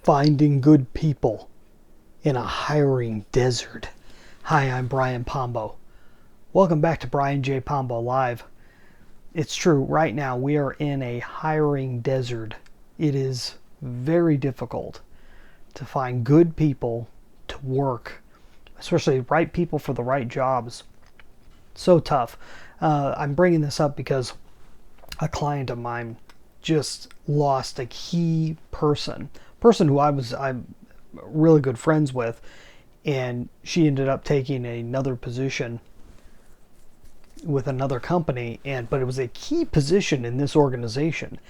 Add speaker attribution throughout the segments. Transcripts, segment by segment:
Speaker 1: Finding good people in a hiring desert. Hi, I'm Brian Pombo. Welcome back to Brian J. Pombo Live. It's true, right now we are in a hiring desert. It is very difficult to find good people to work, especially right people for the right jobs. So tough. I'm bringing this up because a client of mine just lost a key person who I'm really good friends with, and she ended up taking another position with another company, but it was a key position in this organization,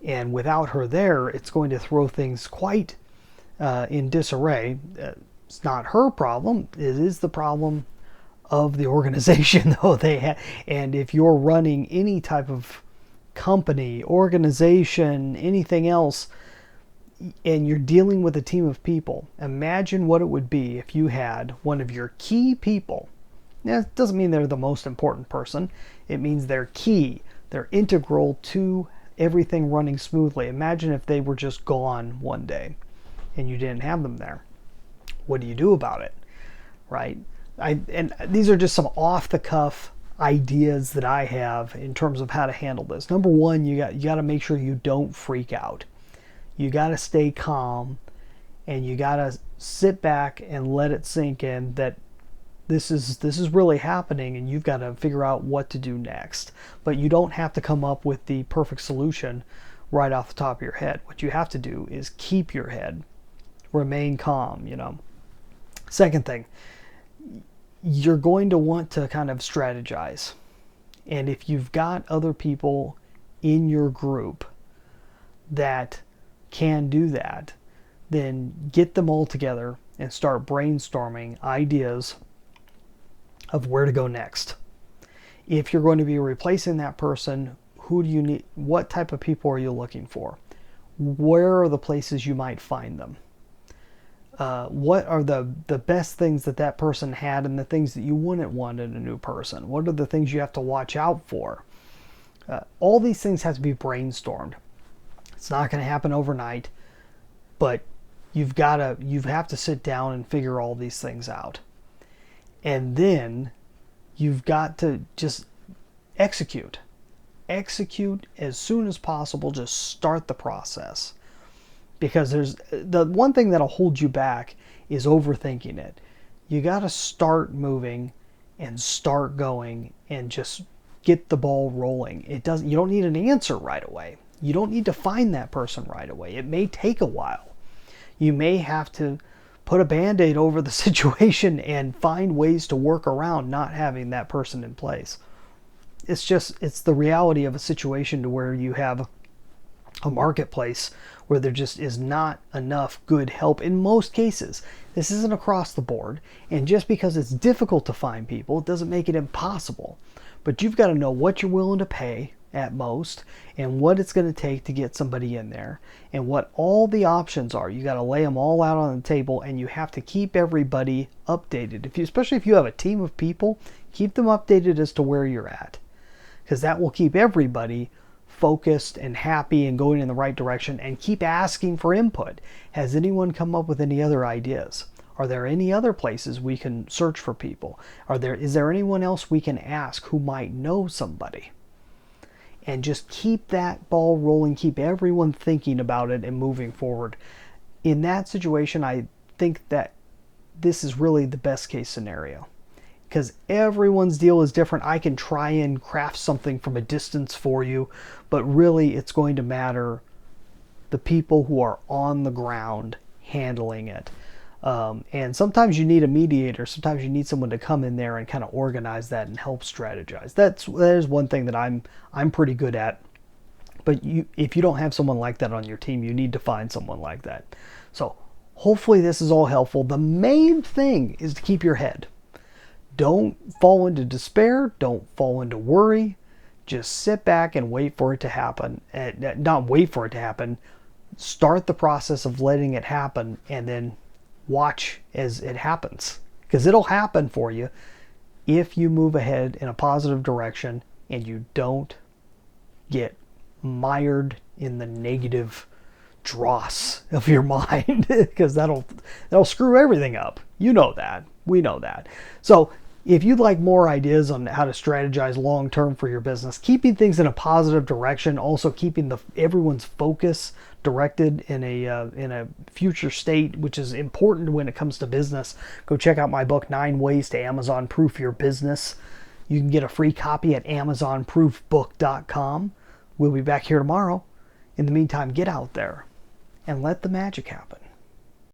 Speaker 1: and without her there, it's going to throw things quite in disarray. It's not her problem; it is the problem of the organization, though. And if you're running any type of company, organization, anything else, and you're dealing with a team of people, imagine what it would be if you had one of your key people. Now, it doesn't mean they're the most important person. It means they're key. They're integral to everything running smoothly. Imagine if they were just gone one day and you didn't have them there. What do you do about it, right? And these are just some off-the-cuff ideas that I have in terms of how to handle this. Number one, you got to make sure you don't freak out. You got to stay calm, and you got to sit back and let it sink in that this is really happening, and you've got to figure out what to do next. But you don't have to come up with the perfect solution right off the top of your head. What you have to do is keep your head, remain calm. Second thing, you're going to want to kind of strategize. And if you've got other people in your group that can do that, then get them all together and start brainstorming ideas of where to go next. If you're going to be replacing that person, who do you need? What type of people are you looking for? Where are the places you might find them? What are the best things that person had and the things that you wouldn't want in a new person? What are the things you have to watch out for? All these things have to be brainstormed. It's not going to happen overnight, but you have to sit down and figure all these things out. And then you've got to just execute. Execute as soon as possible. Just start the process. Because there's the one thing that'll hold you back is overthinking it. You got to start moving and start going and just get the ball rolling. You don't need an answer right away. You don't need to find that person right away. It may take a while. You may have to put a band-aid over the situation and find ways to work around not having that person in place. It's the reality of a situation to where you have a marketplace where there just is not enough good help in most cases. This isn't across the board, and just because it's difficult to find people, it doesn't make it impossible. But you've got to know what you're willing to pay at most, and what it's going to take to get somebody in there, and what all the options are. You got to lay them all out on the table, and you have to keep everybody updated. Especially if you have a team of people, keep them updated as to where you're at, because that will keep everybody focused and happy and going in the right direction, and keep asking for input. Has anyone come up with any other ideas? Are there any other places we can search for people? Is there anyone else we can ask who might know somebody? And just keep that ball rolling, keep everyone thinking about it and moving forward. In that situation, I think that this is really the best case scenario, because everyone's deal is different. I can try and craft something from a distance for you, but really it's going to matter the people who are on the ground handling it. And sometimes you need a mediator. Sometimes you need someone to come in there and kind of organize that and help strategize. That is one thing that I'm pretty good at. But if you don't have someone like that on your team, you need to find someone like that. So hopefully this is all helpful. The main thing is to keep your head. Don't fall into despair. Don't fall into worry. Just sit back and wait for it to happen. Not wait for it to happen. Start the process of letting it happen, and then watch as it happens. Because it'll happen for you if you move ahead in a positive direction and you don't get mired in the negative dross of your mind, because that'll screw everything up. You know that. We know that. So if you'd like more ideas on how to strategize long term for your business, keeping things in a positive direction, also keeping everyone's focus directed in a future state, which is important when it comes to business, go check out my book, 9 Ways to Amazon Proof Your Business. You can get a free copy at amazonproofbook.com. We'll be back here tomorrow. In the meantime, get out there and let the magic happen.